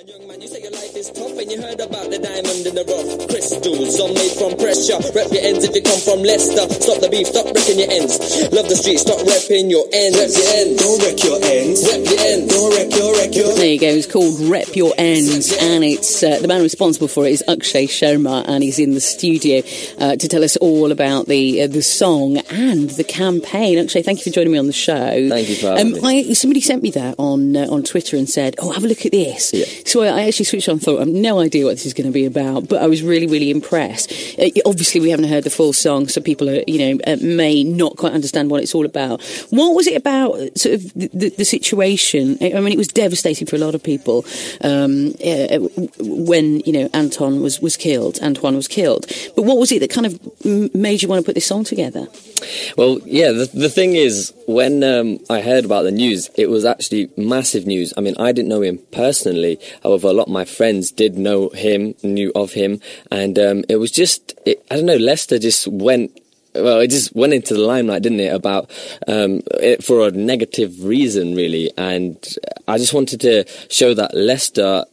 Young man, you say your life is tough and you heard about the diamond in the rough. Crystals are made from pressure. Rep your ends if you come from Leicester. Stop the beef, stop wrecking your ends. Love the street, stop repping your ends. Rep your ends. Don't wreck your ends. Rep your ends. Don't wreck your. There you go. It's called Rep Your Endz, and it's the man responsible for it is Akshay Sharma, and he's in the studio to tell us all about the song and the campaign. Akshay, thank you for joining me on the show. Thank you for having me. Somebody sent me that on Twitter and said, "Oh, have a look at this." Yeah. So I actually switched on and thought, I have no idea what this is going to be about, but I was really, really impressed. Obviously, we haven't heard the full song, so people are, may not quite understand what it's all about. What was it about, sort of, the situation? I mean, it was devastating for a lot of people when, Antoine was killed. But what was it that kind of made you want to put this song together? Well, yeah, the thing is, when I heard about the news, it was actually massive news. I mean, I didn't know him personally. However, a lot of my friends did know him, knew of him. And it was just, I don't know, Leicester just went... Well, it just went into the limelight, didn't it, about for a negative reason, really. And I just wanted to show that Leicester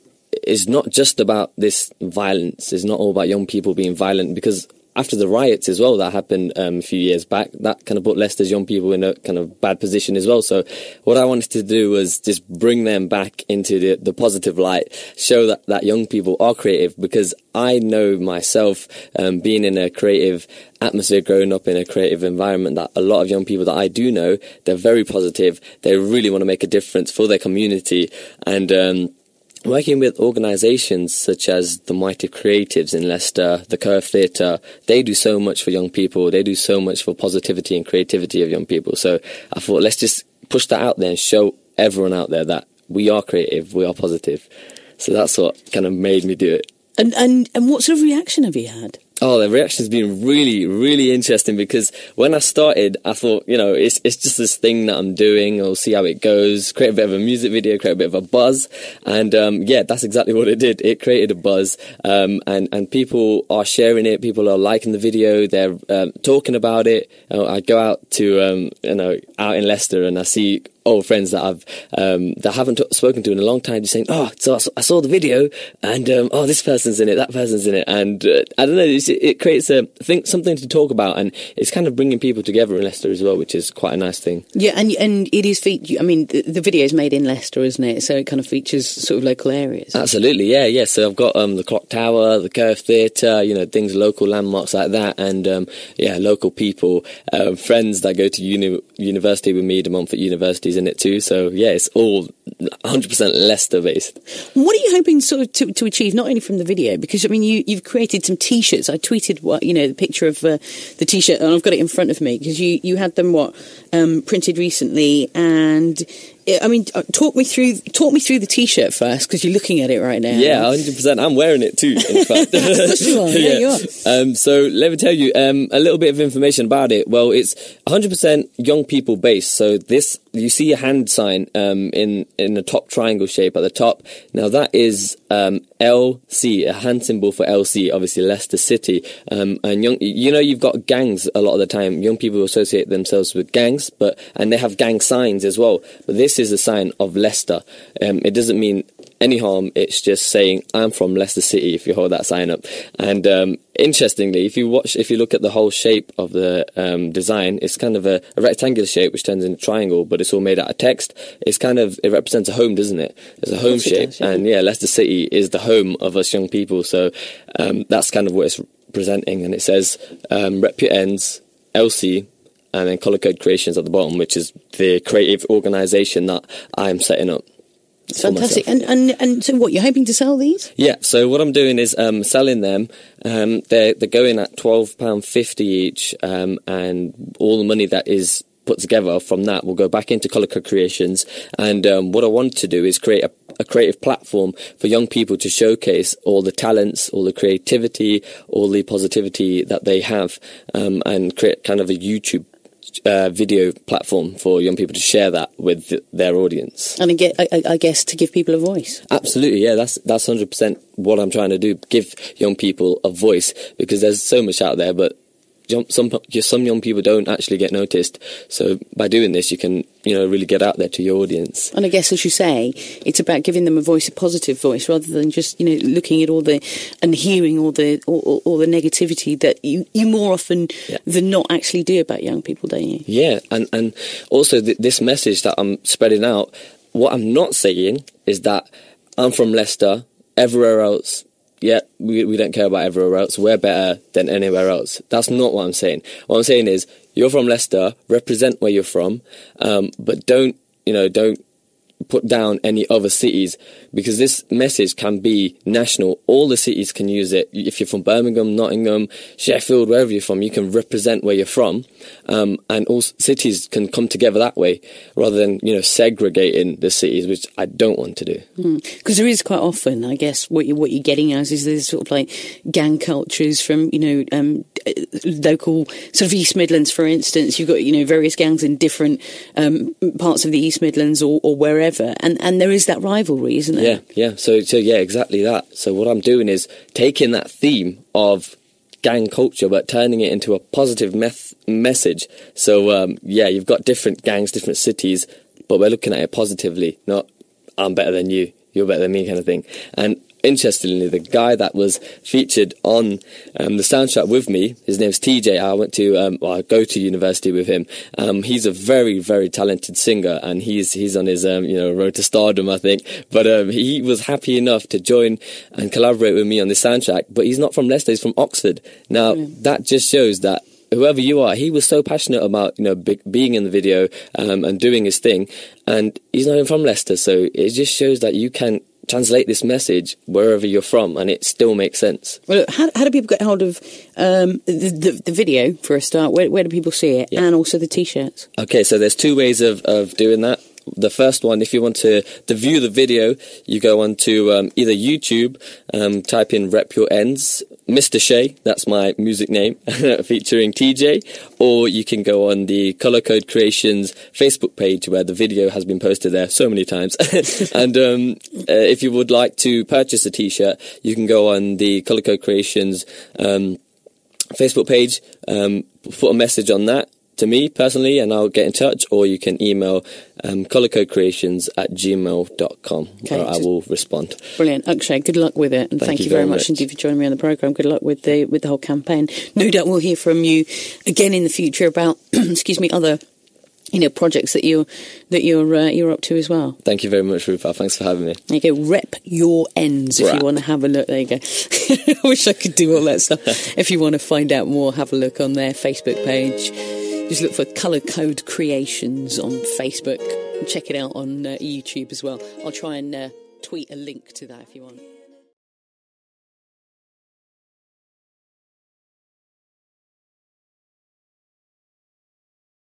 is not just about this violence. It's not all about young people being violent, because after the riots as well that happened a few years back, that kind of put Leicester's young people in a kind of bad position as well. So what I wanted to do was just bring them back into the positive light, show that young people are creative, because I know myself, being in a creative atmosphere, growing up in a creative environment, that a lot of young people that I do know, they're very positive. They really want to make a difference for their community. And working with organisations such as the Mighty Creatives in Leicester, the Curve Theatre, they do so much for young people. They do so much for positivity and creativity of young people. So I thought, let's just push that out there and show everyone out there that we are creative, we are positive. So that's what kind of made me do it. And what sort of reaction have you had? Oh, the reaction's been really, really interesting, because when I started, I thought, it's just this thing that I'm doing. I'll see how it goes, create a bit of a music video, create a bit of a buzz. And, that's exactly what it did. It created a buzz. And people are sharing it. People are liking the video. They're, talking about it. I go out to, out in Leicester, and I see old friends that I've that I haven't spoken to in a long time, just saying, so I saw the video, and this person's in it, that person's in it, and I don't know, it creates something to talk about, and it's kind of bringing people together in Leicester as well, which is quite a nice thing. Yeah, and it is I mean, the video is made in Leicester, isn't it? So it kind of features sort of local areas. Absolutely, yeah. So I've got the Clock Tower, the Curve Theatre, things, local landmarks like that, and local people, friends that go to university with me, the Montfort University in it too. So yeah, it's all 100% Leicester based. What are you hoping sort of to achieve, not only from the video, because I mean you've created some t-shirts. I tweeted the picture of the t-shirt, and I've got it in front of me, because you had them printed recently, and I mean, talk me through the t-shirt first, because you're looking at it right now. Yeah, 100%. I'm wearing it too, in fact. Of course you are. Yeah, you are. So let me tell you a little bit of information about it. Well, it's 100% young people based. So this, you see a hand sign in the top triangle shape at the top. Now that is LC, a hand symbol for LC, obviously Leicester City. And you've got gangs a lot of the time. Young people associate themselves with gangs, and they have gang signs as well. But this is a sign of Leicester. It doesn't mean any harm. It's just saying I'm from Leicester City if you hold that sign up. And interestingly, if you look at the whole shape of the design, it's kind of a rectangular shape which turns into a triangle, but it's all made out of text. It represents a home, doesn't it? It's a home shape. Does, yeah. And yeah, Leicester City is the home of us young people. So that's kind of what it's presenting. And it says Rep Your Endz, LC, and then Colour Code Creations at the bottom, which is the creative organisation that I'm setting up. It's fantastic. And so what, you're hoping to sell these? Yeah, so what I'm doing is selling them. They're going at £12.50 each, and all the money that is put together from that will go back into Colour Code Creations. And what I want to do is create a creative platform for young people to showcase all the talents, all the creativity, all the positivity that they have, and create kind of a YouTube video platform for young people to share that with their audience. And I guess to give people a voice. Absolutely, yeah, that's 100% what I'm trying to do, give young people a voice, because there's so much out there, but some young people don't actually get noticed. So by doing this, you can, really get out there to your audience. And I guess, as you say, it's about giving them a voice, a positive voice, rather than just, looking at and hearing all the negativity that you more often than not actually do about young people, don't you? Yeah, and also this message that I'm spreading out, what I'm not saying is that I'm from Leicester, everywhere else, we don't care about everywhere else, we're better than anywhere else. That's not what I'm saying. What I'm saying is, you're from Leicester, represent where you're from, but don't put down any other cities, because this message can be national. All the cities can use it. If you're from Birmingham, Nottingham, Sheffield, wherever you're from, you can represent where you're from, and all cities can come together that way, rather than segregating the cities, which I don't want to do. Because there is quite often, I guess, what you're getting at is there's sort of like gang cultures from local sort of East Midlands, for instance. You've got various gangs in different parts of the East Midlands or wherever. And there is that rivalry, isn't there? Yeah. So yeah, exactly that. So what I'm doing is taking that theme of gang culture, but turning it into a positive message. So you've got different gangs, different cities, but we're looking at it positively, not I'm better than you, you're better than me kind of thing. And interestingly, the guy that was featured on the soundtrack with me, his name's TJ. I go to university with him. He's a very, very talented singer, and he's on his road to stardom, I think. But he was happy enough to join and collaborate with me on the soundtrack. But he's not from Leicester; he's from Oxford. Now that just shows that whoever you are, he was so passionate about being in the video and doing his thing, and he's not even from Leicester. So it just shows that you can translate this message wherever you're from, and it still makes sense. Well, how do people get hold of the video, for a start? Where do people see it? And also the T-shirts? Okay, so there's two ways of doing that. The first one, if you want to view the video, you go on to either YouTube, type in Rep Your Endz, Mr. Shay, that's my music name, featuring TJ, or you can go on the Colour Code Creations Facebook page, where the video has been posted there so many times. And if you would like to purchase a T-shirt, you can go on the Colour Code Creations Facebook page, put a message on that to me personally, and I'll get in touch, or you can email colourcodecreations@gmail.com, where I will respond. Brilliant. Akshay, good luck with it, and thank you very much indeed for joining me on the programme. Good luck with the whole campaign. No doubt we'll hear from you again in the future about other projects that you're up to as well. Thank you very much, Rupal. Thanks for having me. There you go. Rep Your Endz if you want to have a look. There you go. I wish I could do all that stuff. If you want to find out more, have a look on their Facebook page. Just look for Colour Code Creations on Facebook. Check it out on YouTube as well. I'll try and tweet a link to that if you want.